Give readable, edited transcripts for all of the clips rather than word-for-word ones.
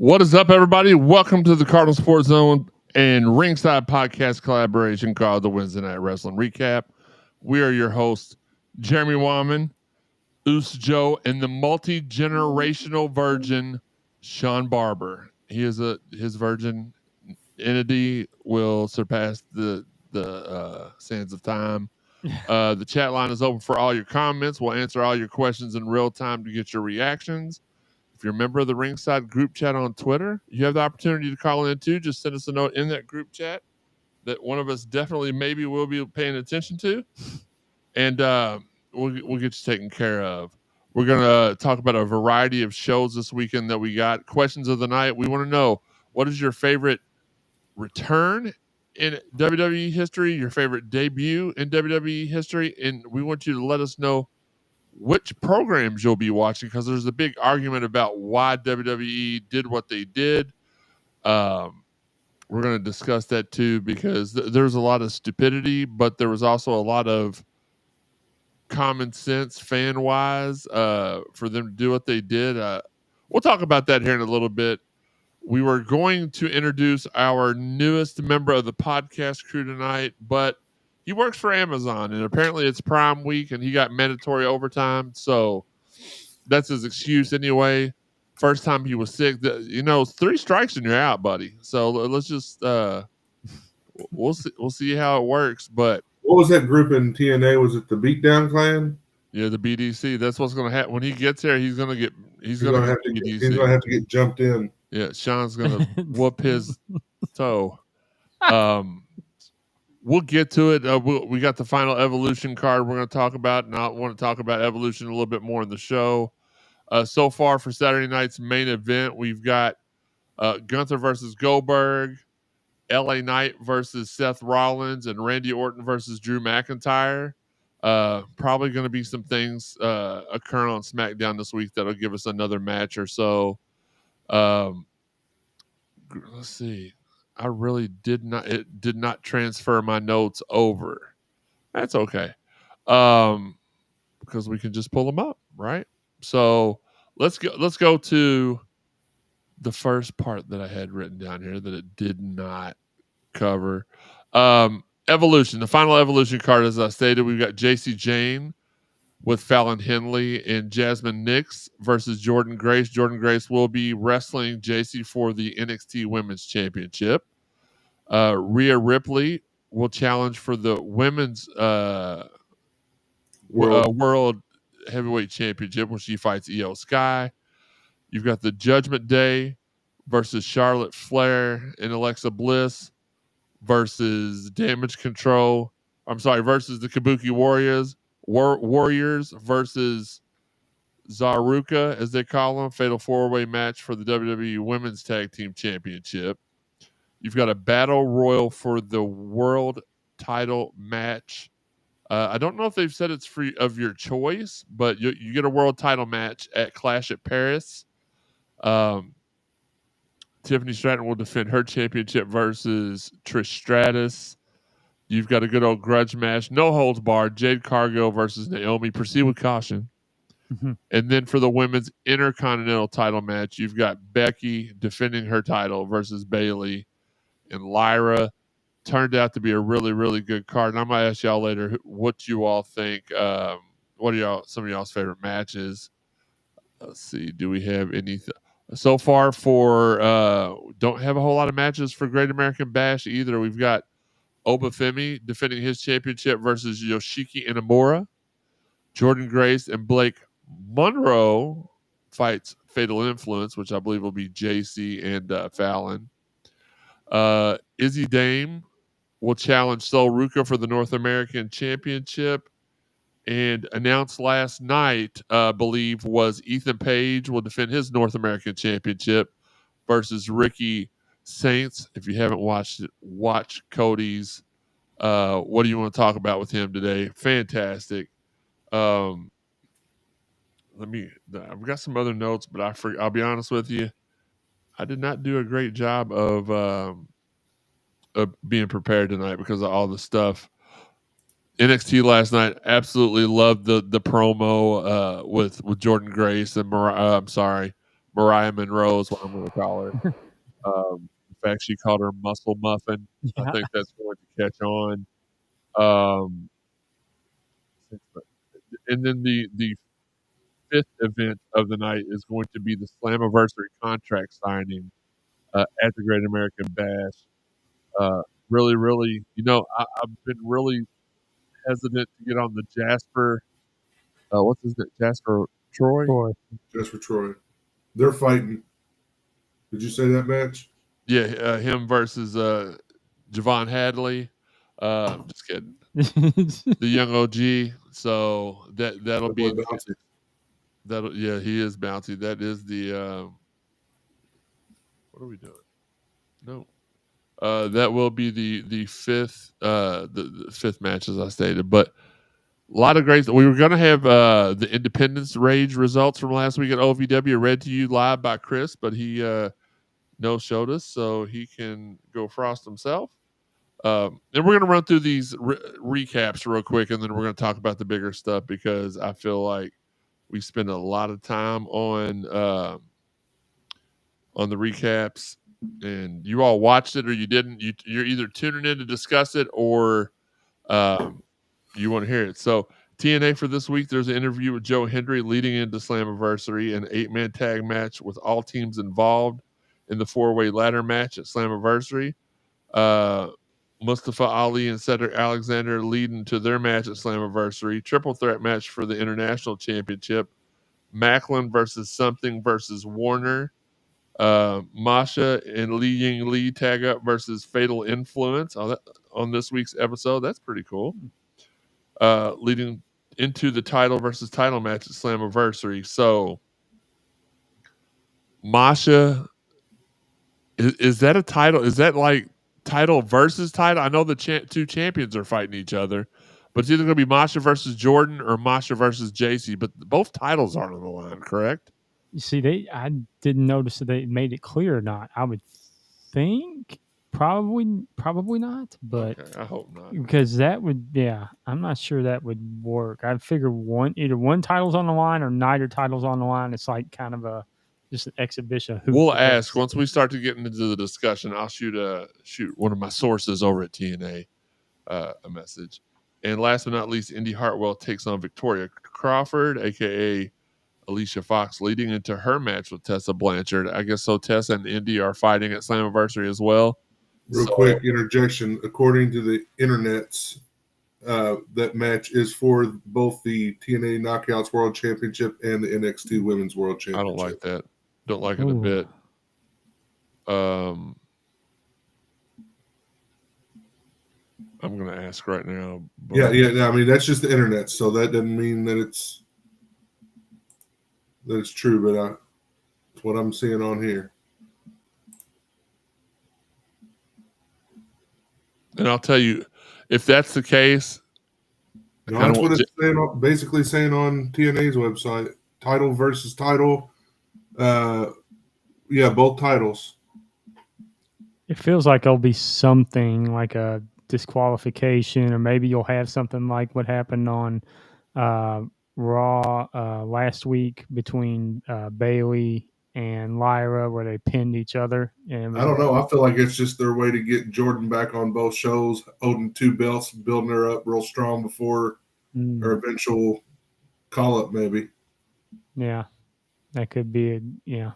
What is up, everybody? Welcome to the Cardinal Sports Zone and Ringside Podcast collaboration called the Wednesday Night Wrestling Recap. We are your hosts, Jeremy Wyman, Oos Joe, and the multi-generational virgin, Sean Barber. His virgin entity will surpass the sands of time. The chat line is open for all your comments. We'll answer all your questions in real time to get your reactions. If you're a member of the Ringside group chat on Twitter, you have the opportunity to call in too. Just send us a note in that group chat that one of us definitely maybe will be paying attention to, and we'll get you taken care of. We're going to talk about a variety of shows this weekend that we got. Questions of the night. We want to know, what is your favorite return in WWE history, your favorite debut in WWE history, and we want you to let us know which programs you'll be watching, because there's a big argument about why WWE did what they did. We're going to discuss that too, because there's a lot of stupidity, but there was also a lot of common sense fan wise for them to do what they did. We'll talk about that here in a little bit. We were going to introduce our newest member of the podcast crew tonight, but he works for Amazon, and apparently it's Prime Week, and he got mandatory overtime, so that's his excuse anyway. First time he was sick, 3 strikes and you're out, buddy. So let's just we'll see how it works. But what was that group in TNA? Was it the Beatdown Clan? Yeah, the BDC. That's what's going to happen when he gets there. He's going to have to get jumped in. Yeah, Sean's going to whoop his toe. We'll get to it. We got the final Evolution card we're going to talk about, and I want to talk about Evolution a little bit more in the show. So far for Saturday night's main event, we've got Gunther versus Goldberg, LA Knight versus Seth Rollins, and Randy Orton versus Drew McIntyre. Probably going to be some things occurring on SmackDown this week that'll give us another match or so. Let's see. I really did not transfer my notes over. That's okay. Because we can just pull them up, right? So let's go to the first part that I had written down here that it did not cover. Evolution, the final Evolution card, as I stated, we've got JC Jane with Fallon Henley and Jasmine Nix versus Jordan Grace. Jordan Grace will be wrestling JC for the NXT Women's Championship. Rhea Ripley will challenge for the Women's World Heavyweight Championship when she fights Io Sky. You've got the Judgment Day versus Charlotte Flair and Alexa Bliss versus Damage Control. Versus the Kabuki Warriors. Warriors versus Zaruka, as they call them. Fatal 4-way match for the WWE Women's Tag Team Championship. You've got a battle royal for the world title match. I don't know if they've said it's free of your choice, but you get a world title match at Clash at Paris. Tiffany Stratton will defend her championship versus Trish Stratus. You've got a good old grudge match. No holds barred. Jade Cargill versus Naomi. Proceed with caution. Mm-hmm. And then for the women's intercontinental title match, you've got Becky defending her title versus Bayley. And Lyra. Turned out to be a really, really good card. And I'm going to ask y'all later what you all think. What are some of y'all's favorite matches? Let's see. Do we have anything? So far don't have a whole lot of matches for Great American Bash either. We've got Obafemi defending his championship versus Yoshiki Inamura. Jordan Grace and Blake Monroe fights Fatal Influence, which I believe will be JC and Fallon. Izzy Dame will challenge Sol Ruka for the North American Championship. And announced last night, believe, was Ethan Page will defend his North American Championship versus Ricky Saints. If you haven't watched it, watch Cody's. What do you want to talk about with him today? Fantastic. I've got some other notes, but I'll be honest with you. I did not do a great job of being prepared tonight because of all the stuff. NXT last night, absolutely loved the promo with Jordan Grace and Mariah Mariah Monroe is what I'm going to call her. In fact, she called her Muscle Muffin. Yeah. I think that's going to catch on. And then the fifth event of the night is going to be the Slammiversary contract signing at the Great American Bash. Really, really, I've been really hesitant to get on the Jasper. What's his name? Jasper Troy? Jasper Troy. They're fighting. Did you say that match? Yeah, him versus Javon Hadley. Just kidding. The young OG. So that'll be bouncy. He is bouncy. That is the what are we doing? No. That will be the fifth the fifth match, as I stated. But a lot of great. We were going to have the Independence Rage results from last week at OVW read to you live by Chris, but he no showed us, so he can go frost himself. And we're going to run through these recaps real quick, and then we're going to talk about the bigger stuff because I feel like we spend a lot of time on the recaps, and you all watched it or you didn't. You're either tuning in to discuss it or you want to hear it. So TNA for this week, there's an interview with Joe Hendry leading into Slammiversary, an 8-man tag match with all teams involved in the 4-way ladder match at Slammiversary. Mustafa Ali and Cedric Alexander leading to their match at Slammiversary. Triple threat match for the International Championship. Macklin versus Something versus Warner. Masha and Li Ying Li tag up versus Fatal Influence on this week's episode. That's pretty cool. Leading into the title versus title match at Slammiversary. So, Masha, is that a title? Is that like title versus title? I know the two champions are fighting each other, but it's either going to be Masha versus Jordan or Masha versus JC. But both titles aren't on the line, correct? You see, I didn't notice that they made it clear or not. I would think probably not, but okay, I hope not, because that would, I'm not sure that would work. I'd figure either one title's on the line or neither title's on the line. It's like kind of just an exhibition. We'll ask once we start to get into the discussion. I'll shoot one of my sources over at TNA a message. And last but not least, Indy Hartwell takes on Victoria Crawford, aka Alicia Fox, leading into her match with Tessa Blanchard. I guess so. Tessa and Indy are fighting at Slammiversary as well. Real quick interjection. According to the internets, that match is for both the TNA Knockouts World Championship and the NXT Women's World Championship. I don't like that. Don't like it a bit. I'm going to ask right now. Yeah. I mean, that's just the internet, so that doesn't mean that it's true, but it's what I'm seeing on here. And I'll tell you, if that's the case, that's what it's basically saying on TNA's website. Title versus title. Both titles. It feels like there'll be something like a disqualification, or maybe you'll have something like what happened on Raw last week between Bailey and Lyra, where they pinned each other. And I don't know. I feel like it's just their way to get Jordan back on both shows, holding 2 belts, building her up real strong before her eventual call up, maybe. Yeah, that could be yeah.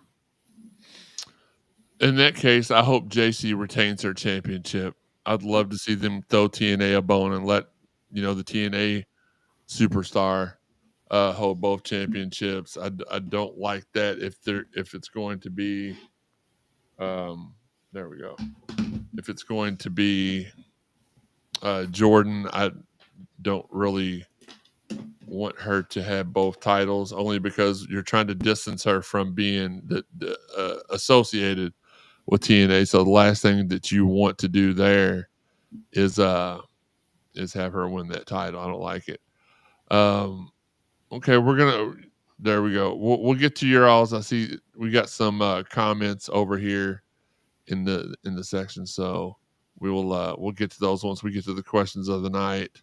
In that case, I hope JC retains her championship. I'd love to see them throw TNA a bone and let the TNA superstar hold both championships. I don't like that if it's going to be there we go. If it's going to be Jordan, I don't really want her to have both titles, only because you're trying to distance her from being associated with TNA. So the last thing that you want to do there is have her win that title. I don't like it. Okay, there we go. We'll get to your alls. I see we got some comments over here in the section, so we'll get to those once we get to the questions of the night.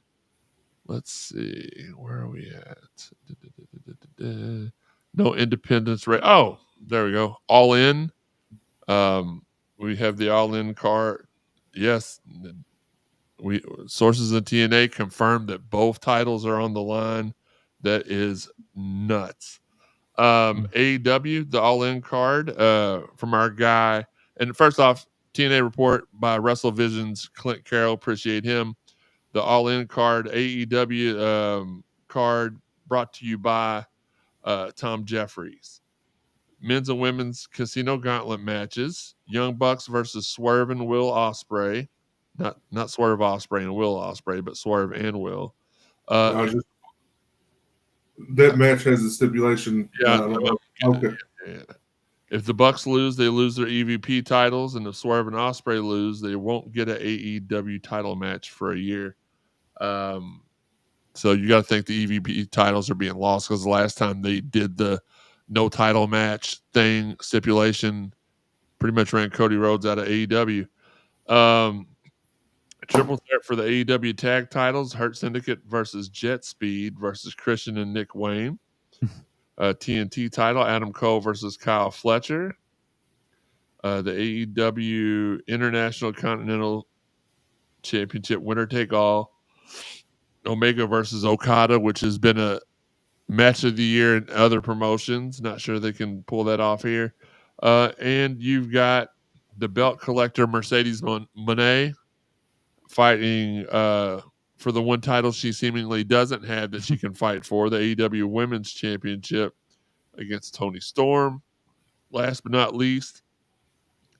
Let's see, where are we at? No Independence Rage. Oh, there we go. All In. We have the All In card. Yes, we sources in TNA confirmed that both titles are on the line. That is nuts. AEW, the All In card from our guy. And first off, TNA report by WrestleVision's Clint Carroll. Appreciate him. The All In card, AEW card brought to you by Tom Jeffries. Men's and women's casino gauntlet matches. Young Bucks versus Swerve and Will Ospreay. Not Swerve Ospreay and Will Ospreay, but Swerve and Will. That match has a stipulation. Okay. Yeah. If the Bucks lose, they lose their EVP titles, and if Swerve and Ospreay lose, they won't get an AEW title match for a year. So you got to think the EVP titles are being lost because the last time they did the no title match thing stipulation, pretty much ran Cody Rhodes out of AEW. Triple threat for the AEW tag titles: Hurt Syndicate versus Jet Speed versus Christian and Nick Wayne. TNT title: Adam Cole versus Kyle Fletcher. The AEW International Continental Championship winner take all: Omega versus Okada, which has been a match of the year in other promotions. Not sure they can pull that off here. And you've got the belt collector Mercedes Moné fighting for the one title she seemingly doesn't have that she can fight for, the AEW Women's Championship against Toni Storm. Last but not least,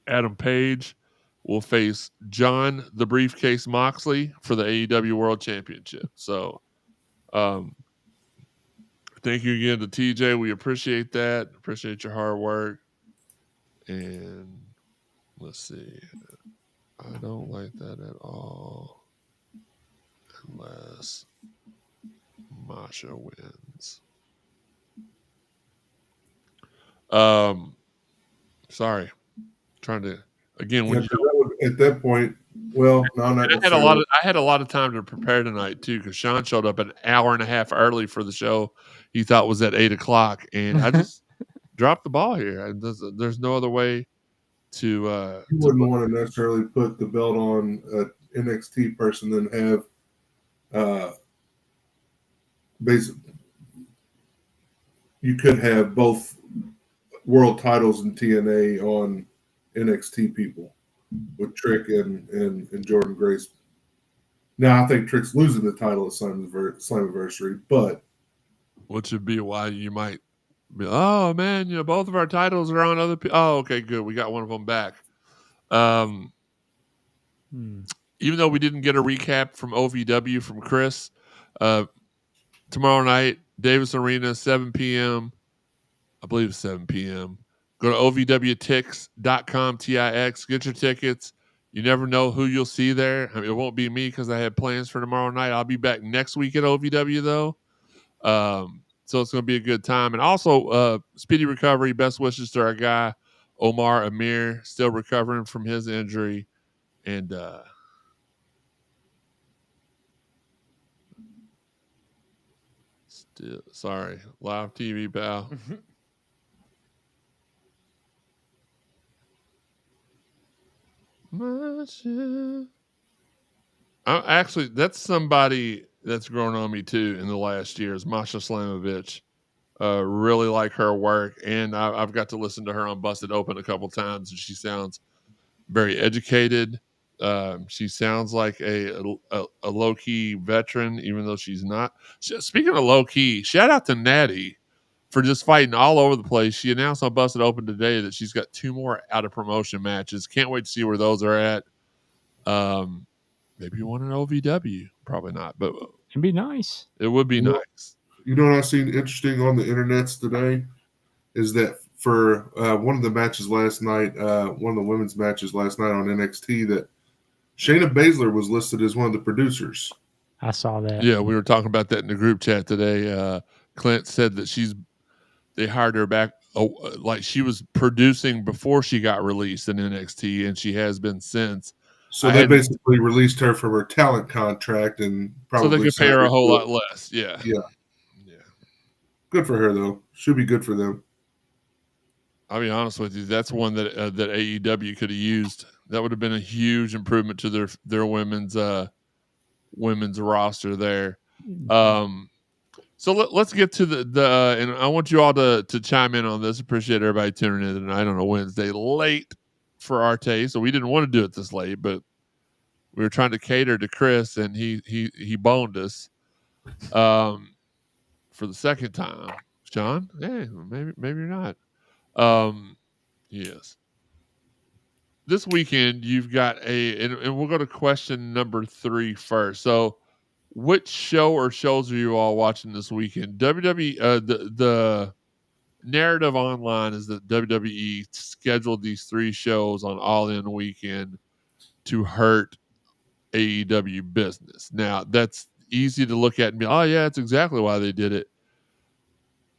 Adam Page will face John the Briefcase Moxley for the AEW World Championship. So, thank you again to TJ. We appreciate that. Appreciate your hard work. And let's see. I don't like that at all. Unless Masha wins. Sorry. Trying to again when at that point. Well, no, not I had a lot of time to prepare tonight too, because Sean showed up an hour and a half early for the show he thought was at 8:00, and I just dropped the ball here. There's no other way to you wouldn't want to necessarily put the belt on an NXT person then have basically you could have both world titles in TNA on NXT people with Trick and Jordan Grace. Now I think Trick's losing the title at Slammiversary, but which would be why you might be, oh man, both of our titles are on other people. Oh, okay, good. We got one of them back. Even though we didn't get a recap from OVW from Chris, tomorrow night, Davis Arena, 7 p.m. I believe it's 7 p.m. Go to ovwtix.com, TIX. Get your tickets. You never know who you'll see there. I mean, it won't be me because I had plans for tomorrow night. I'll be back next week at OVW, though. So it's going to be a good time. And also, speedy recovery. Best wishes to our guy, Omar Amir, still recovering from his injury. And still, sorry, live TV, pal. Actually, that's somebody that's grown on me too in the last years. Masha Slamovich. Really like her work, and I've got to listen to her on Busted Open a couple times, and she sounds very educated. She sounds like a low key veteran, even though she's not. Speaking of low key, shout out to Natty for just fighting all over the place. She announced on Busted Open today that she's got 2 more out of promotion matches. Can't wait to see where those are at. Maybe you want an OVW. Probably not, but it'd be nice. It would be nice. You know what I've seen interesting on the internets today is that for one of the matches last night, one of the women's matches last night on NXT, that Shayna Baszler was listed as one of the producers. I saw that. Yeah, we were talking about that in the group chat today. Clint said that they hired her back like she was producing before she got released in NXT, and she has been since. So they basically released her from her talent contract, and probably so they could pay her a whole lot less. Yeah. Good for her though. Should be good for them. I'll be honest with you. That's one that that AEW could have used. That would have been a huge improvement to their women's roster there. So let's get to the and I want you all to chime in on this. Appreciate everybody tuning in tonight on a Wednesday late for our taste. So we didn't want to do it this late, but we were trying to cater to Chris, and he boned us for the second time. Sean, hey, maybe you're not. Yes. This weekend you've got and we'll go to question number 3 first. So which show or shows are you all watching this weekend? WWE the narrative online is that WWE scheduled these 3 shows on All In weekend to hurt AEW business. Now, that's easy to look at and be, oh yeah, that's exactly why they did it.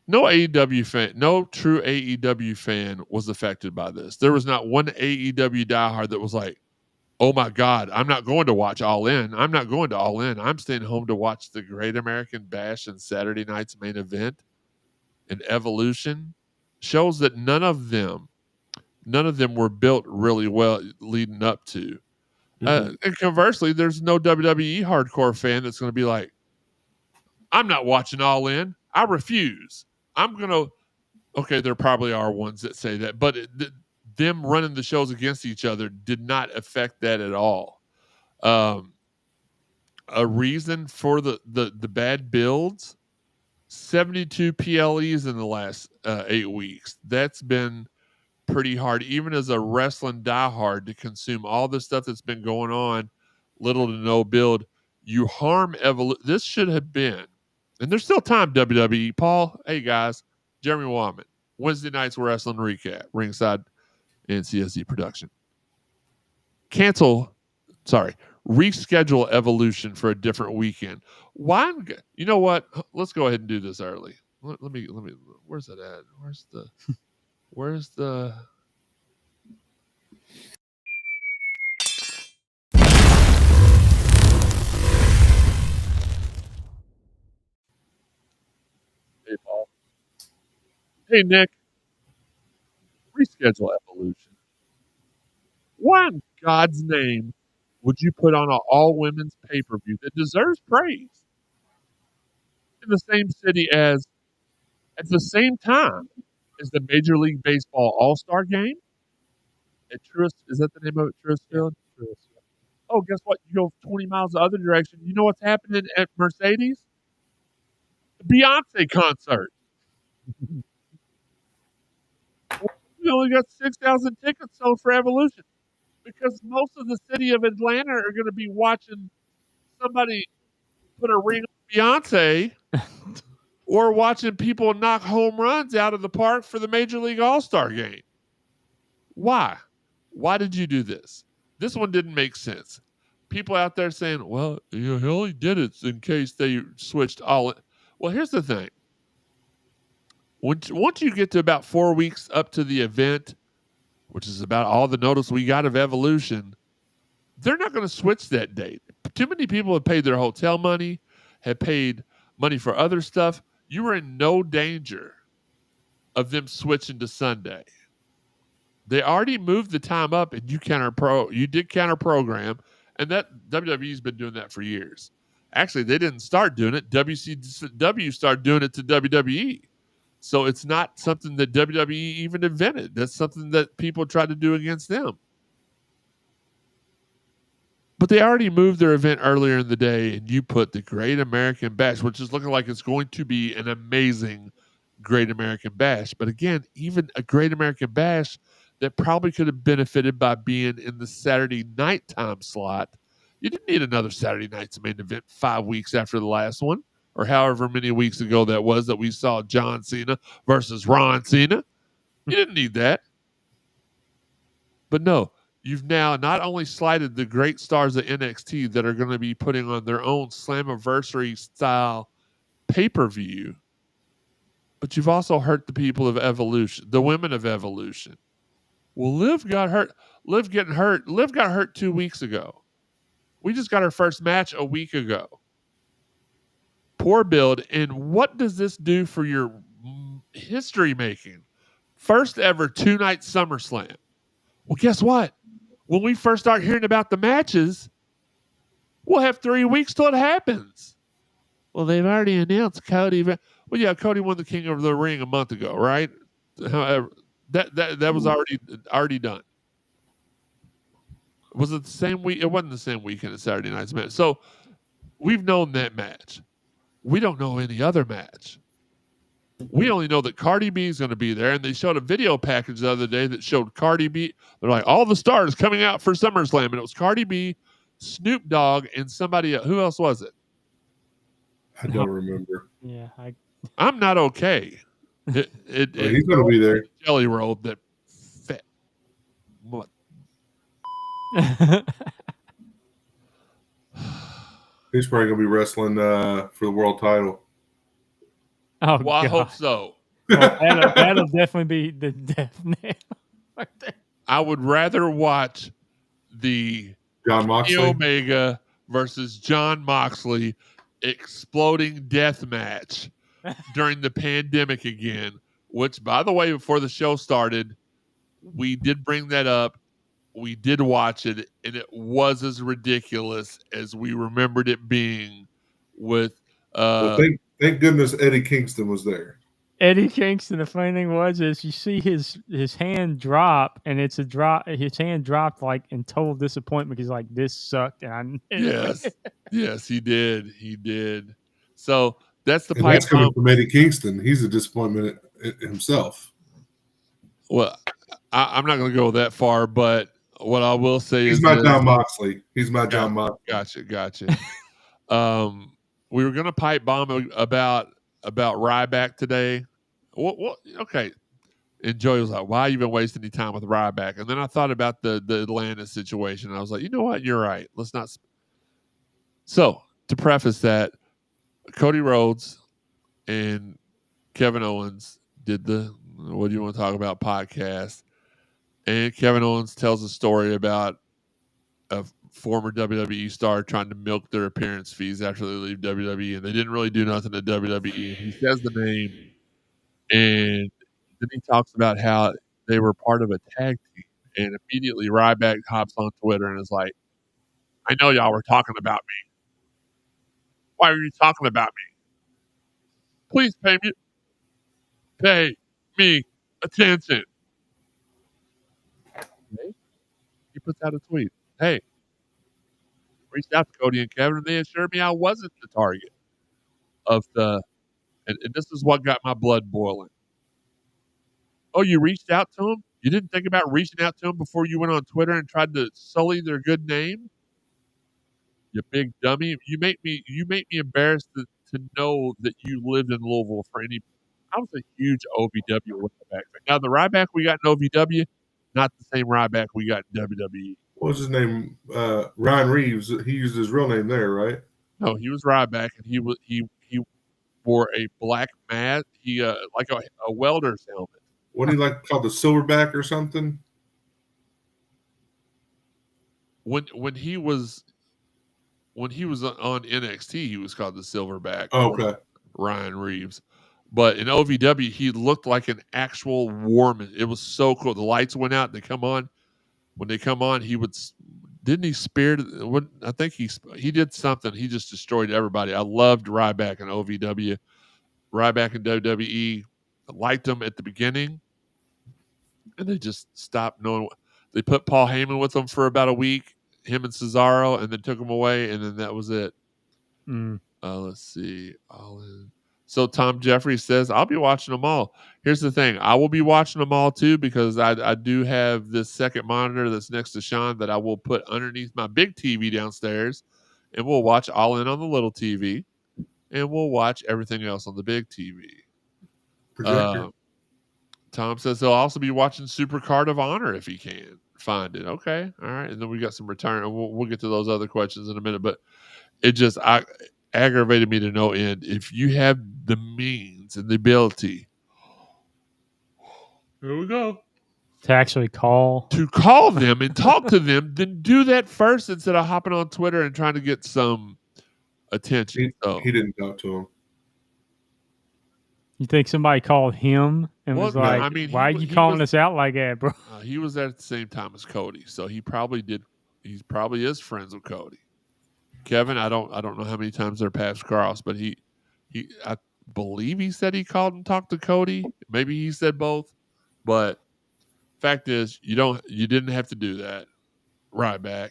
No AEW fan, no true AEW fan was affected by this. There was not one AEW diehard that was like, oh my God, I'm not going to watch All In. I'm not going to All In. I'm staying home to watch the Great American Bash and Saturday night's main event and Evolution. Shows that none of them were built really well leading up to. And conversely, there's no WWE hardcore fan that's going to be like, I'm not watching All In. I refuse. I'm going to. Okay, there probably are ones that say that, but them running the shows against each other did not affect that at all. A reason for the bad builds, 72 PLEs in the last 8 weeks. That's been pretty hard, even as a wrestling diehard, to consume all the stuff that's been going on, little to no build. You harm evolution. This should have been, and there's still time, WWE. Paul, hey guys, Jeremy Wallman, Wednesday night's wrestling recap, ringside and CSD production. Reschedule Evolution for a different weekend. Why? You know what? Let's go ahead and do this early. Let me. Where's that at? Where's the? Hey Paul. Hey Nick. Reschedule Evolution. Why in God's name would you put on an all women's pay per view that deserves praise in the same city as, at the same time as the Major League Baseball All Star Game at Truist? Is that the name of it? Truist Field. Truist. Oh, guess what? You go 20 miles the other direction. You know what's happening at Mercedes? The Beyonce concert. We only got 6,000 tickets sold for Evolution because most of the city of Atlanta are going to be watching somebody put a ring on Beyonce or watching people knock home runs out of the park for the Major League All-Star Game. Why? Why did you do this? This one didn't make sense. People out there saying, well, he only did it in case they switched all in. Well, here's the thing. Once you get to about 4 weeks up to the event, which is about all the notice we got of Evolution, they're not going to switch that date. Too many people have paid their hotel money, have paid money for other stuff. You were in no danger of them switching to Sunday. They already moved the time up, and you did counter program, and that WWE's been doing that for years. Actually, they didn't start doing it. WCW started doing it to WWE. So it's not something that WWE even invented. That's something that people tried to do against them. But they already moved their event earlier in the day, and you put the Great American Bash, which is looking like it's going to be an amazing Great American Bash. But again, even a Great American Bash that probably could have benefited by being in the Saturday nighttime slot. You didn't need another Saturday night's main event 5 weeks after the last one, or however many weeks ago that was that we saw John Cena versus Ron Cena. You didn't need that. But no, you've now not only slighted the great stars of NXT that are going to be putting on their own Slammiversary style pay-per-view, but you've also hurt the people of Evolution, the women of Evolution. Well, Liv got hurt. Liv got hurt 2 weeks ago. We just got our first match a week ago. Poor build. And what does this do for your history making First ever 2-night SummerSlam. Well, guess what? When we first start hearing about the matches, we'll have 3 weeks till it happens. Well, they've already announced Cody. Well, yeah, Cody won the King of the Ring a month ago, right? However, that was already done. Was it the same week? It wasn't the same weekend as Saturday Night's match. So we've known that match. We don't know any other match. We only know that Cardi B is going to be there, and they showed a video package the other day that showed Cardi B. They're like, all the stars coming out for SummerSlam, and it was Cardi B, Snoop Dogg, and somebody else. Who else was it? I don't remember. Yeah, I'm not okay. He's going to be there. Jelly roll that fat. What? He's probably going to be wrestling for the world title. Oh, well, I hope so. That'll definitely be the death nail right there. I would rather watch the John Moxley Omega versus John Moxley exploding death match during the pandemic again, which, by the way, before the show started, we did bring that up. We did watch it, and it was as ridiculous as we remembered it being with well, thank goodness Eddie Kingston was there. Eddie Kingston, the funny thing was is you see his hand drop, and it's a drop. His hand dropped like in total disappointment because like this sucked, and yes, he did. So that's the and pipe that's coming bomb from Eddie Kingston. He's a disappointment himself. Well, I'm not going to go that far, but what I will say is John Moxley. He's my John Moxley. Gotcha. We were going to pipe bomb about Ryback today. Well, okay. And Joey was like, why are you even wasting any time with Ryback? And then I thought about the Atlanta situation. And I was like, you know what? You're right. Let's not. So to preface that, Cody Rhodes and Kevin Owens did the What Do You Want to Talk About podcast. And Kevin Owens tells a story about a former WWE star trying to milk their appearance fees after they leave WWE, and they didn't really do nothing to WWE. He says the name, and then he talks about how they were part of a tag team, and immediately Ryback hops on Twitter and is like, I know y'all were talking about me. Why are you talking about me? Please pay me attention. Okay. He puts out a tweet. Hey, reached out to Cody and Kevin, and they assured me I wasn't the target of the. And this is what got my blood boiling. Oh, you reached out to him? You didn't think about reaching out to him before you went on Twitter and tried to sully their good name? You big dummy! You make me embarrassed to know that you lived in Louisville for any. I was a huge OVW Ryback fan. Now the Ryback we got in OVW, not the same Ryback we got in WWE. What was his name? Ryan Reeves. He used his real name there, right? No, he was Ryback, and he wore a black mask. He like a welder's helmet. What do you like called the silverback or something? When he was on NXT, he was called the Silverback. Oh, okay. Ryan Reeves. But in OVW, he looked like an actual warman. It was so cool. The lights went out. They come on. When they come on, he would. Didn't he spear? I think he did something. He just destroyed everybody. I loved Ryback in OVW. Ryback in WWE. I liked him at the beginning, and they just stopped knowing. They put Paul Heyman with them for about a week, him and Cesaro, and then took him away, and then that was it. Let's see. So Tom Jeffries says, I'll be watching them all. Here's the thing. I will be watching them all too, because I do have this second monitor that's next to Sean that I will put underneath my big TV downstairs, and we'll watch All In on the little TV, and we'll watch everything else on the big TV. Tom says he'll also be watching Supercard of Honor if he can find it. Okay. All right. And then we got some return, and we'll get to those other questions in a minute, but it just aggravated me to no end. If you have the means and the ability, here we go, to actually call them and talk to them, then do that first instead of hopping on Twitter and trying to get some attention. He didn't talk to him. You think somebody called him and Well, was no, like, I mean, "Why are you calling us out like that, bro?" he was there at the same time as Cody, so he probably did. He probably is friends with Cody. Kevin, I don't know how many times their paths crossed, but I believe he said he called and talked to Cody. Maybe he said both, but fact is, you didn't have to do that. Ryback.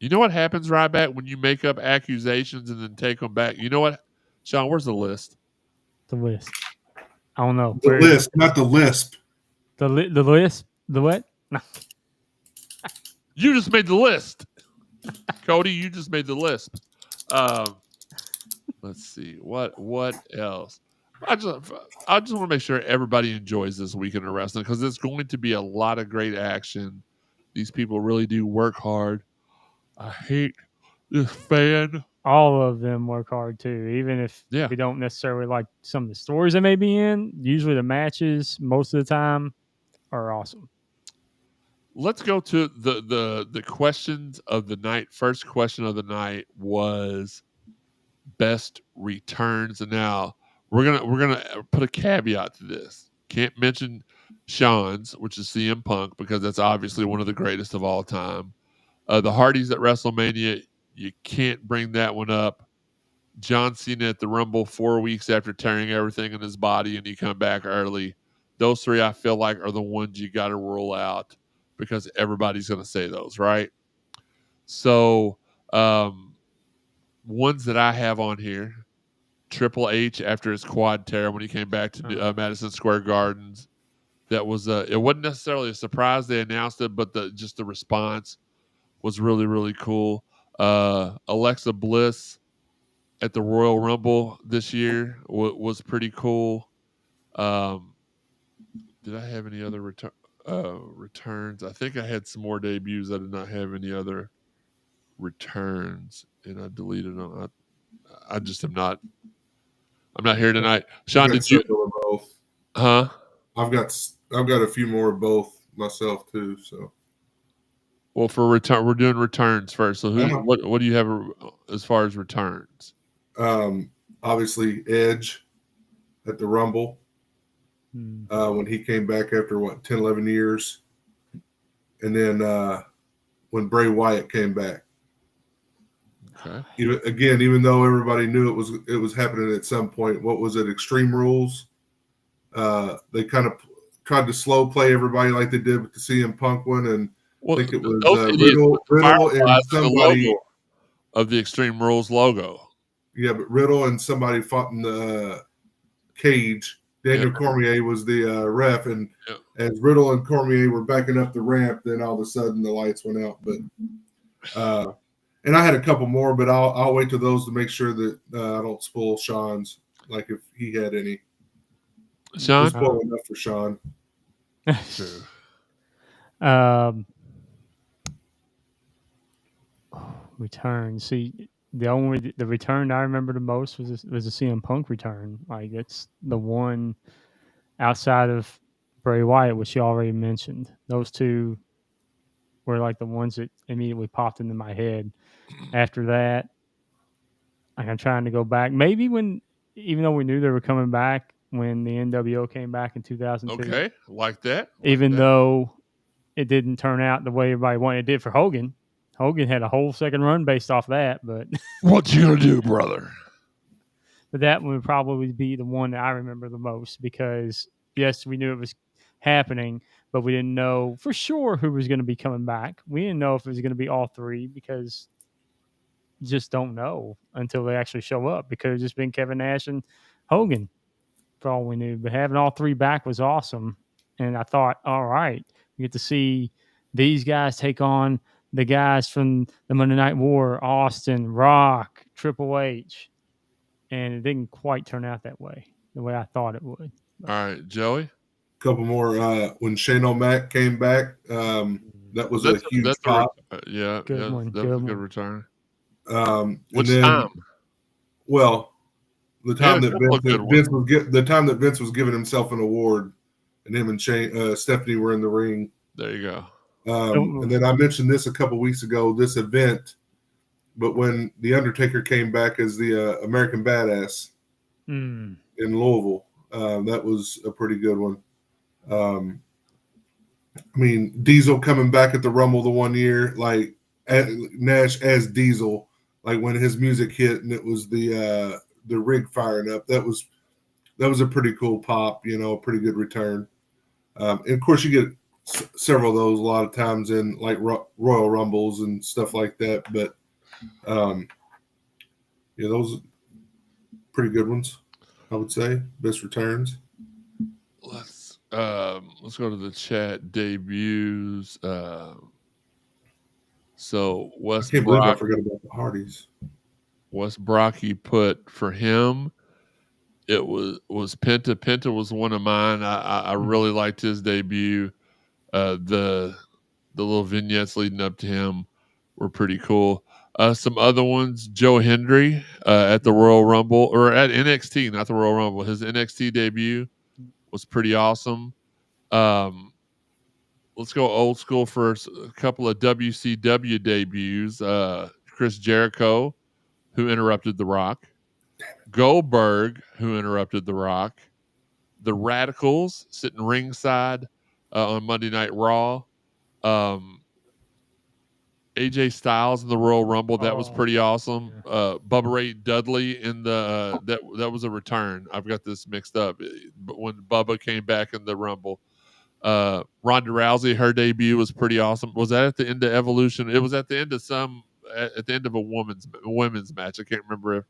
You know what happens, Ryback, when you make up accusations and then take them back? You know what, Sean? Where's the list? The list. I don't know. The Where is list, not the lisp. the list? The what? No. You just made the list, Cody. You just made the list. Let's see what else. I just want to make sure everybody enjoys this weekend of wrestling because it's going to be a lot of great action. These people really do work hard. I hate this fan. All of them work hard too, even if Yeah. we don't necessarily like some of the stories they may be in. Usually, the matches most of the time are awesome. Let's go to the questions of the night. First question of the night was best returns. And now we're gonna put a caveat to this. Can't mention Sean's, which is CM Punk, because that's obviously one of the greatest of all time. The Hardys at WrestleMania, you can't bring that one up. John Cena at the Rumble 4 weeks after tearing everything in his body and he come back early. Those three I feel like are the ones you got to rule out because everybody's going to say those, right? So, ones that I have on here, Triple H after his quad tear when he came back to Madison Square Gardens. That was it wasn't necessarily a surprise they announced it, but just the response was really, really cool. Alexa Bliss at the Royal Rumble this year was pretty cool. Did I have any other returns? I think I had some more debuts. I did not have any other returns, and I deleted them. I just am not. I'm not here tonight. Sean, did you? Both. Huh? I've got a few more of both myself too. So. Well, for return, we're doing returns first. So, what do you have as far as returns? Obviously, Edge at the Rumble when he came back after 10, 11 years, and then when Bray Wyatt came back. Okay. Even though everybody knew it was happening at some point, what was it? Extreme Rules. They kind of tried to slow play everybody like they did with the CM Punk one, and I think it was Riddle and somebody of the Extreme Rules logo. Yeah, but Riddle and somebody fought in the cage. Daniel Cormier was the ref, and as Riddle and Cormier were backing up the ramp, then all of a sudden the lights went out. But and I had a couple more, but I'll wait till those to make sure that I don't spoil Sean's. Like if he had any. Sean, spoil enough for Sean. True. Return. See, the return I remember the most was a CM Punk return. Like it's the one outside of Bray Wyatt, which you already mentioned. Those two were like the ones that immediately popped into my head. After that, like I'm trying to go back. Maybe even though we knew they were coming back when the NWO came back in 2002. Okay, like that. Even though it didn't turn out the way everybody wanted it did for Hogan. Hogan had a whole second run based off that, but what you gonna do, brother? But that one would probably be the one that I remember the most because yes, we knew it was happening, but we didn't know for sure who was going to be coming back. We didn't know if it was going to be all three because you just don't know until they actually show up. It could have just been Kevin Nash and Hogan for all we knew. But having all three back was awesome. And I thought, all right, we get to see these guys take on the guys from the Monday Night War, Austin, Rock, Triple H. And it didn't quite turn out that way, the way I thought it would. All right, Joey. A couple more. When Shane O'Mac came back, that was a huge pop. Good one. That was a good return. Which time? Well, the time that Vince was giving himself an award, and him and Stephanie were in the ring. There you go. And then I mentioned this a couple weeks ago. This event. But when The Undertaker came back as the American Badass in Louisville, that was a pretty good one. I mean, Diesel coming back at the Rumble the one year, like Nash as Diesel, like when his music hit and it was the rig firing up. That was a pretty cool pop, a pretty good return. And of course, you get several of those a lot of times in like Royal Rumbles and stuff like that. But those are pretty good ones, I would say. Best returns. Let's go to the chat debuts. So I can't believe I forgot about the Hardys. Wes Brocky put for him. It was Penta. Penta was one of mine. I really liked his debut. The little vignettes leading up to him were pretty cool. Some other ones, Joe Hendry at the Royal Rumble, or at NXT, not the Royal Rumble. His NXT debut was pretty awesome. Let's go old school for a couple of WCW debuts. Chris Jericho, who interrupted The Rock. Goldberg, who interrupted The Rock. The Radicals sitting ringside on Monday Night Raw. AJ Styles in the Royal Rumble, that was pretty awesome. Yeah. Bubba Ray Dudley in the that was a return. I've got this mixed up. But when Bubba came back in the Rumble, Ronda Rousey, her debut was pretty awesome. Was that at the end of Evolution? It was at the end of at the end of a women's match. I can't remember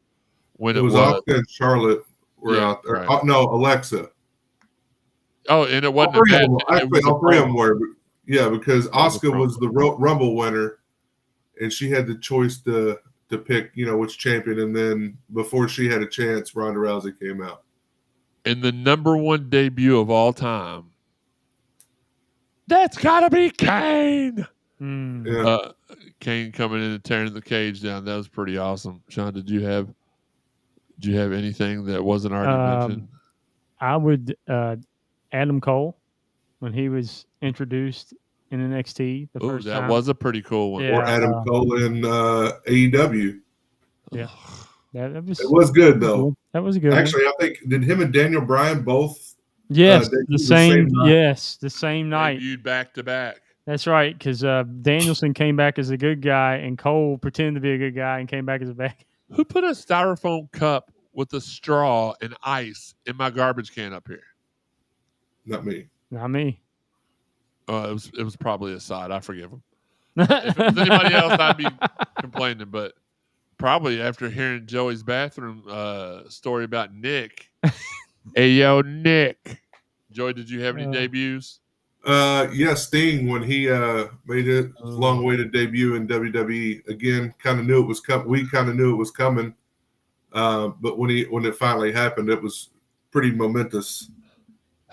when it was. Asuka and Charlotte were out there. Right. No, Alexa. Oh, and it wasn't a match. Actually, all three of them were. Yeah, because Asuka was the Rumble winner, and she had the choice to pick, which champion. And then before she had a chance, Ronda Rousey came out. And the number one debut of all time. That's gotta be Kane. Yeah. Kane coming in and tearing the cage down. That was pretty awesome. Sean, did you have anything that wasn't already mentioned? I would Adam Cole when he was introduced in NXT the first time. That was a pretty cool one. Yeah, or Adam Cole in AEW. Yeah. It was good though. That was a good Actually, one. I think did him and Daniel Bryan both the same night. Debuted back to back. That's right, because Danielson came back as a good guy, and Cole pretended to be a good guy and came back as a bad guy. Who put a styrofoam cup with a straw and ice in my garbage can up here? Not me. Not me. It was probably Assad. I forgive him. If it was anybody else, I'd be complaining. But probably after hearing Joey's bathroom story about Nick. Hey, yo, Nick. Joey, did you have any debuts? Yeah, Sting, when he made it long-awaited debut in WWE. Again, kind of knew it was coming. We kind of knew it was coming. But when it finally happened, it was pretty momentous.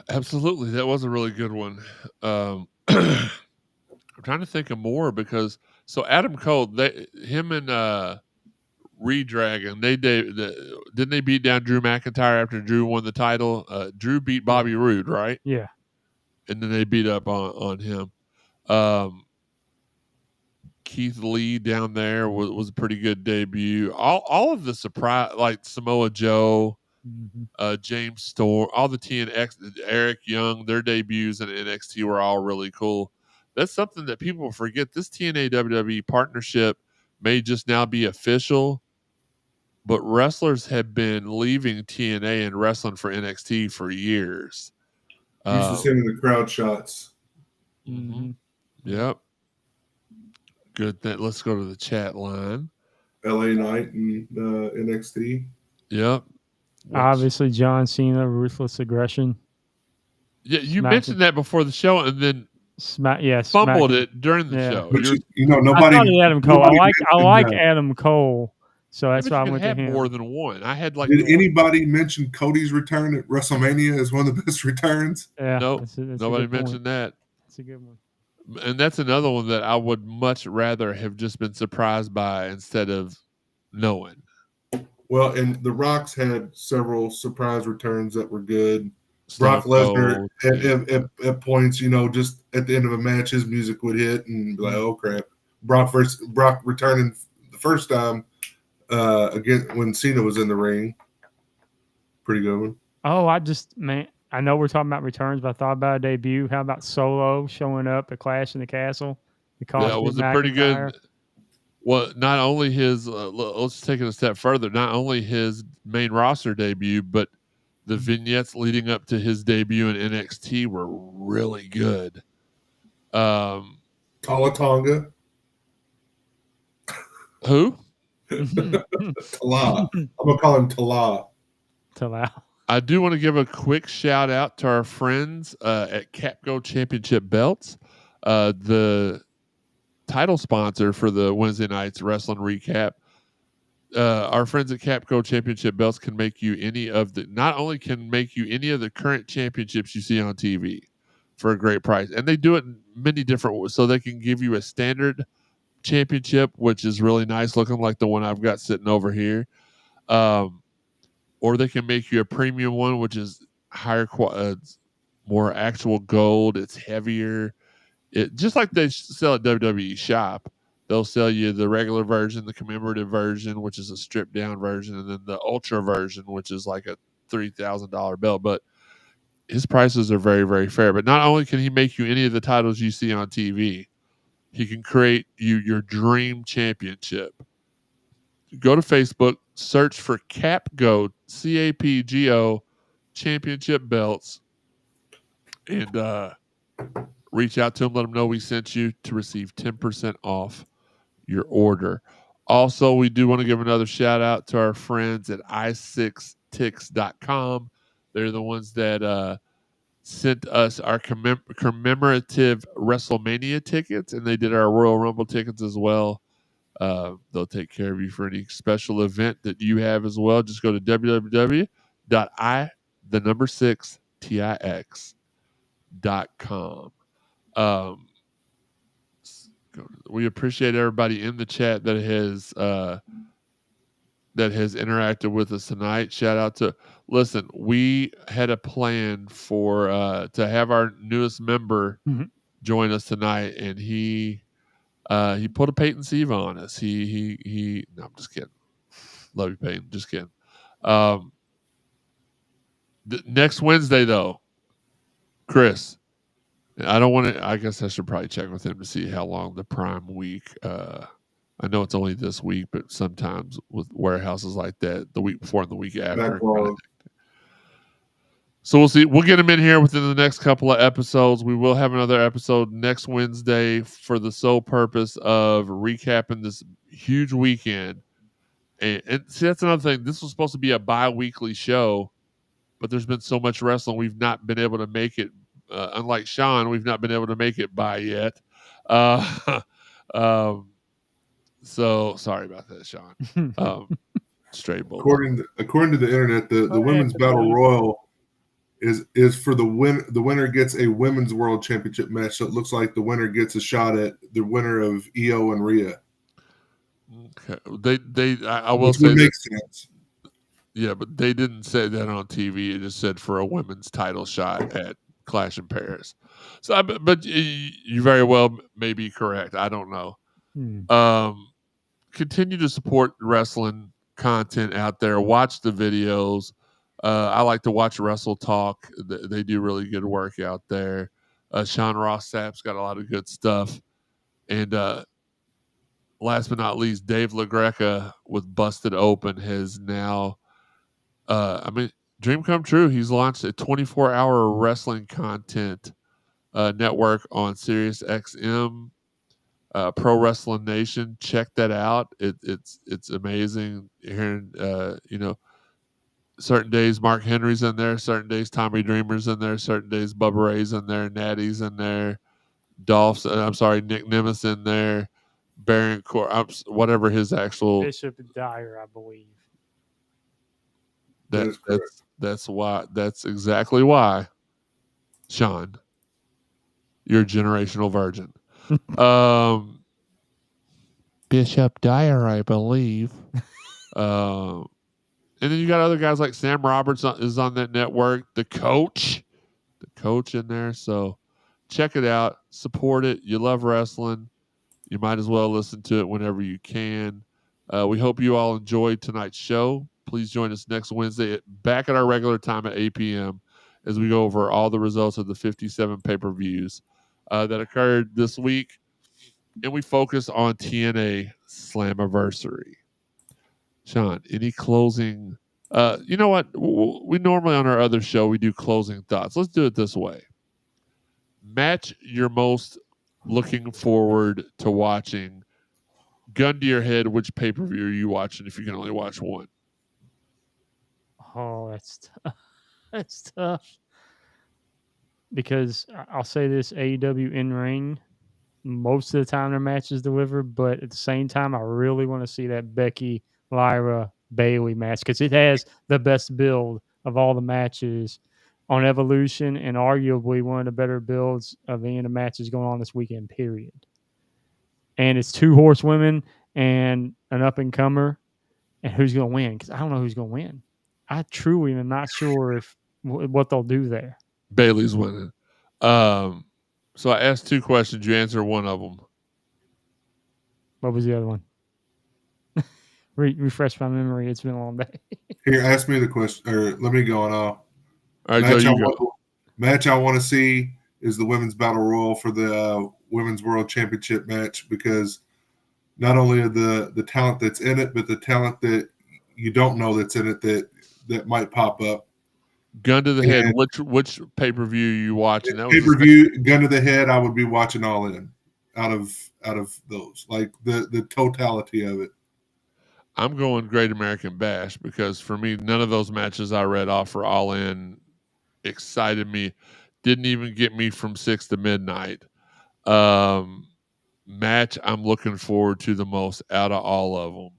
Absolutely. That was a really good one. I'm trying to think of more because Adam Cole, him and Redragon, didn't they beat down Drew McIntyre after Drew won the title? Drew beat Bobby Roode, right? Yeah. And then they beat up on him. Keith Lee down there was a pretty good debut. All of the surprise, like Samoa Joe, James Storm, all the TNX, Eric Young, their debuts in NXT were all really cool. That's something that people forget. This TNA WWE partnership may just now be official, but wrestlers have been leaving TNA and wrestling for NXT for years. Used to send the crowd shots. Mm-hmm. Yep. Good. Let's go to the chat line. LA Knight and NXT. Yep. Obviously, John Cena, Ruthless Aggression. Yeah, you mentioned that before the show, and then fumbled it during the show. But nobody. I thought Adam Cole. I like Adam Cole, so that's why I went to him. More than one. I had like. Did anybody mention Cody's return at WrestleMania as one of the best returns? Yeah, nope. Nobody mentioned that. That's a good one. And that's another one that I would much rather have just been surprised by instead of knowing. Well, and the Rocks had several surprise returns that were good. Brock Lesnar at points, just at the end of a match, his music would hit and be like, oh crap. Brock returning the first time again when Cena was in the ring. Pretty good one. Oh, I know we're talking about returns, but I thought about a debut. How about Solo showing up at Clash in the Castle? It cost That me was a pretty McIntyre. good. Well, not only his, let's take it a step further. Not only his main roster debut, but the vignettes leading up to his debut in NXT were really good. Talatonga. Who? Tala. I'm gonna call him Tala. Talal. I do want to give a quick shout out to our friends at Capco Championship Belts, the title sponsor for the Wednesday night's wrestling recap. Our friends at Capco Championship Belts can make you any of the, not only can make you any of the current championships you see on TV for a great price, and they do it in many different ways. So they can give you a standard championship, which is really nice looking, like the one I've got sitting over here. Or they can make you a premium one, which is higher quality, more actual gold. It's heavier. It just like they sell at WWE Shop. They'll sell you the regular version, the commemorative version, which is a stripped down version, and then the ultra version, which is like a $3,000 belt. But his prices are very, very fair. But not only can he make you any of the titles you see on TV, he can create you your dream championship. Go to Facebook, search for CapGo, CAPGO championship belts, and reach out to them. Let them know we sent you to receive 10% off your order. Also, we do want to give another shout out to our friends at i6tix.com. They're the ones that sent us our commemorative WrestleMania tickets, and they did our Royal Rumble tickets as well. They'll take care of you for any special event that you have as well. Just go to www.i6tix.com. We appreciate everybody in the chat that has interacted with us tonight. Shout out to listen. We had a plan for to have our newest member join us tonight, and he put a Peyton Siva on us. He. No, I'm just kidding. Love you, Peyton. Just kidding. Next Wednesday, though, Chris, I don't want to. I guess I should probably check with him to see how long the Prime week. I know it's only this week, but sometimes with warehouses like that, the week before and the week after. So we'll see. We'll get him in here within the next couple of episodes. We will have another episode next Wednesday for the sole purpose of recapping this huge weekend. And see, that's another thing. This was supposed to be a bi-weekly show, but there's been so much wrestling, we've not been able to make it. Unlike Sean, we've not been able to make it by yet. So sorry about that, Sean. Straight bull. According to the internet, the women's battle royal is for the winner gets a women's world championship match. So it looks like the winner gets a shot at the winner of Io and Rhea. Okay. I will Which say would make sense. Yeah, but they didn't say that on TV. It just said for a women's title shot at Clash in Paris. So, but you very well may be correct. I don't know. Continue to support wrestling content out there. Watch the videos. I like to watch Wrestle Talk. They do really good work out there. Sean Ross Sapp's got a lot of good stuff. And last but not least, Dave LaGreca with Busted Open has now, dream come true. He's launched a 24-hour wrestling content network on Sirius XM, Pro Wrestling Nation. Check that out. It's amazing. Hearing certain days Mark Henry's in there, certain days Tommy Dreamer's in there, certain days Bubba Ray's in there, Natty's in there, Nick Nemeth in there, Baron whatever his actual Bishop Dyer, I believe. That's exactly why, Sean, you're a generational virgin. Bishop Dyer, I believe. And then you got other guys like Sam Roberts is on that network. The coach in there. So check it out. Support it. You love wrestling. You might as well listen to it whenever you can. We hope you all enjoyed tonight's show. Please join us next Wednesday back at our regular time at 8 p.m. as we go over all the results of the 57 pay-per-views that occurred this week. And we focus on TNA Slammiversary. Sean, any closing? You know what? We normally on our other show, we do closing thoughts. Let's do it this way. Match you're most looking forward to watching. Gun to your head, which pay-per-view are you watching if you can only watch one? Oh, that's tough. That's tough. Because I'll say this, AEW in ring, most of the time their matches deliver, but at the same time, I really want to see that Becky, Lyra, Bailey match because it has the best build of all the matches on Evolution and arguably one of the better builds of any of the matches going on this weekend, period. And it's 2 horsewomen and an up-and-comer, and who's going to win? Because I don't know who's going to win. I truly am not sure if what they'll do there. Bailey's winning. So I asked 2 questions. You answered one of them. What was the other one? Refresh my memory. It's been a long day. Here, ask me the question, or let me go on. All right, Joe, you go. Match I want to see is the Women's Battle Royal for the Women's World Championship match because not only are the talent that's in it, but the talent that you don't know that's in it that might pop up. Gun to the head. Which pay-per-view you watching? Pay-per-view, gun to the head. I would be watching All In out of those, like the totality of it. I'm going Great American Bash because for me, none of those matches I read off for All In excited me. Didn't even get me from 6 to midnight. Match I'm looking forward to the most out of all of them.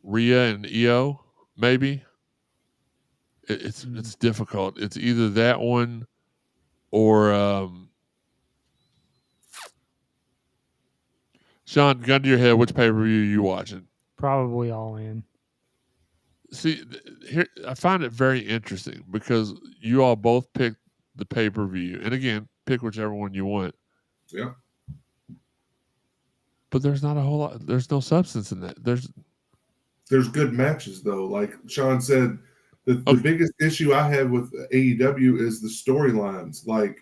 Rhea and Io, maybe. It's difficult. It's either that one or Sean, gun to your head, which pay-per-view are you watching? Probably All In. See, here I find it very interesting because you all both picked the pay-per-view. And again, pick whichever one you want. Yeah. But there's not a whole lot. There's no substance in that. There's good matches, though. Like Sean said, the biggest issue I have with AEW is the storylines, like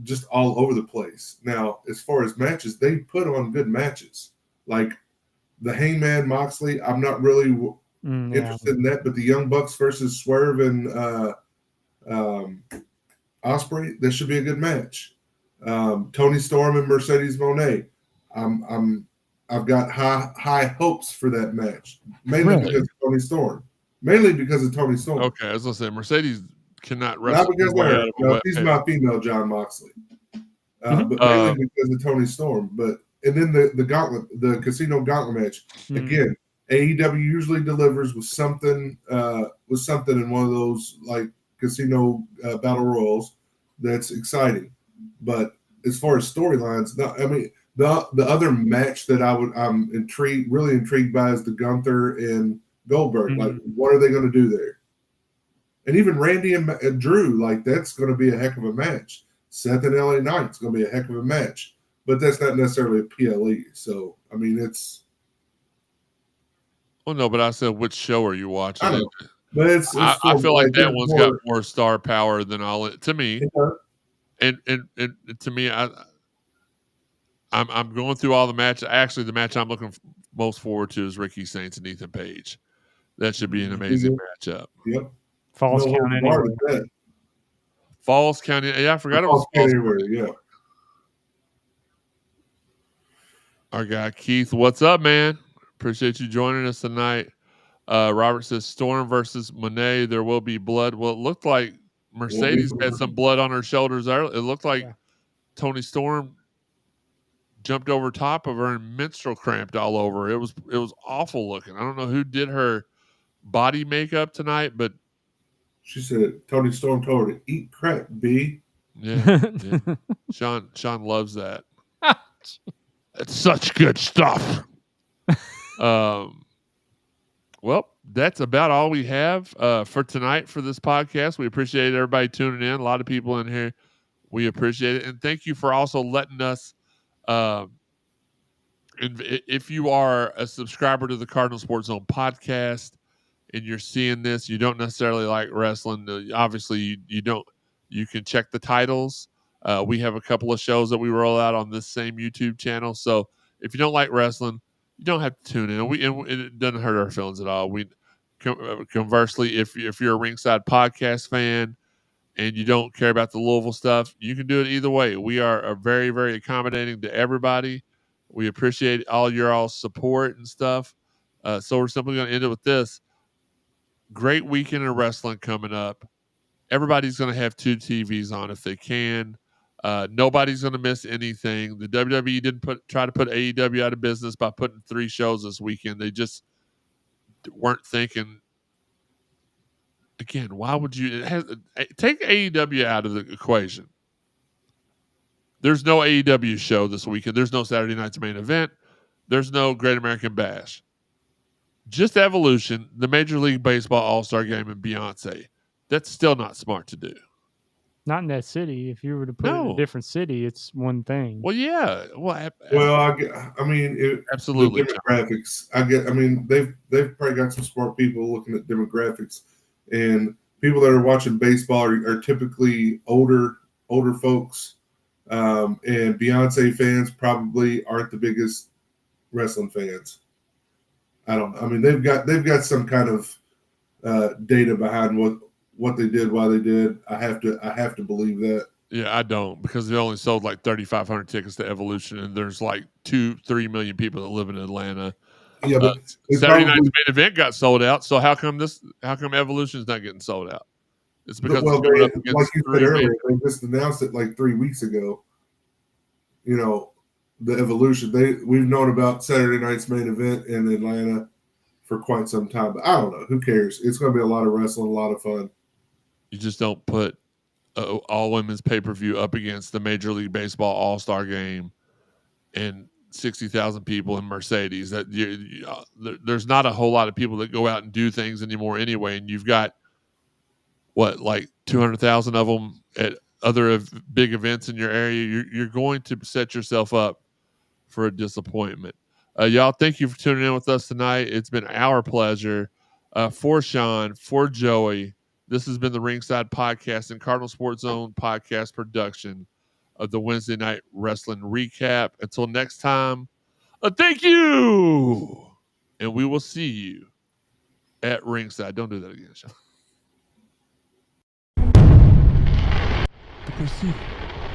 just all over the place. Now, as far as matches, they put on good matches. Like the Hangman Moxley, I'm not really interested in that, but the Young Bucks versus Swerve and Ospreay, that should be a good match. Tony Storm and Mercedes Moné, I've got high hopes for that match, mainly because of Tony Storm. Okay, I was gonna say Mercedes cannot wrestle. Not because of her. No, she's my female John Moxley, but mainly because of Tony Storm. And then the gauntlet, the Casino Gauntlet match. Again, AEW usually delivers with something in one of those like Casino Battle Royals that's exciting. But as far as storylines, the other match that I'm really intrigued by is the Gunther and Goldberg. Like, what are they going to do there? And even Randy and Drew, like, that's going to be a heck of a match. Seth and LA Knight's going to be a heck of a match. But that's not necessarily a PLE. So, I mean, it's... Well, no, but I said, which show are you watching? I know. But I feel like that one's got more star power than all it to me. And to me, I'm going through all the matches. Actually, the match I'm looking most forward to is Ricky Saints and Ethan Page. That should be an amazing matchup. Yep. Falls Count Anywhere. Falls Count. Yeah, I forgot it was Falls Anywhere. Yeah. Our guy Keith, what's up, man? Appreciate you joining us tonight. Robert says Storm versus Monet. There will be blood. Well, it looked like Mercedes had some blood on her shoulders. It looked like Tony Storm jumped over top of her and menstrual cramped all over. It was awful looking. I don't know who did her body makeup tonight, but she said Tony Storm told her to eat crap, B. Yeah. Sean loves that. It's such good stuff. Well, that's about all we have for tonight for this podcast. We appreciate everybody tuning in. A lot of people in here. We appreciate it. And thank you for also letting us if you are a subscriber to the Cardinal Sports Zone podcast and you're seeing this, you don't necessarily like wrestling. Obviously, you don't. You can check the titles. We have a couple of shows that we roll out on this same YouTube channel. So if you don't like wrestling, you don't have to tune in. And it doesn't hurt our feelings at all. Conversely, if you're a Ringside podcast fan and you don't care about the Louisville stuff, you can do it either way. We are very, very accommodating to everybody. We appreciate all your all support and stuff. So we're simply going to end it with this. Great weekend of wrestling coming up. Everybody's going to have 2 TVs on if they can. Nobody's going to miss anything. The WWE didn't try to put AEW out of business by putting 3 shows this weekend. They just weren't thinking. Again, why would you take AEW out of the equation? There's no AEW show this weekend. There's no Saturday Night's Main Event. There's no Great American Bash. Just Evolution, the Major League Baseball All-Star Game, and Beyonce. That's still not smart to do. Not in that city. If you were to put it in a different city, it's one thing. Well, yeah. Well, absolutely. The demographics. I mean, they've probably got some smart people looking at demographics, and people that are watching baseball are typically older folks, and Beyonce fans probably aren't the biggest wrestling fans. I don't know. I mean, they've got some kind of data behind what they did, why they did. I have to believe that. Yeah, I don't, because they only sold like 3,500 tickets to Evolution, and there's like 2-3 million people that live in Atlanta. Yeah, but Saturday night's main event got sold out. So how come Evolution's not getting sold out? It's because like you said earlier, they just announced it like 3 weeks ago. You know, the Evolution. We've known about Saturday night's main event in Atlanta for quite some time, but I don't know. Who cares? It's going to be a lot of wrestling, a lot of fun. You just don't put all women's pay-per-view up against the Major League Baseball All-Star Game and 60,000 people in Mercedes. That there's not a whole lot of people that go out and do things anymore anyway, and you've got like 200,000 of them at other big events in your area. You're going to set yourself up for a disappointment. Y'all, thank you for tuning in with us tonight. It's been our pleasure. For Sean, for Joey, this has been the Ringside Podcast and Cardinal Sports Zone podcast production of the Wednesday Night Wrestling Recap. Until next time, thank you, and we will see you at Ringside. Don't do that again, Sean. The proceeding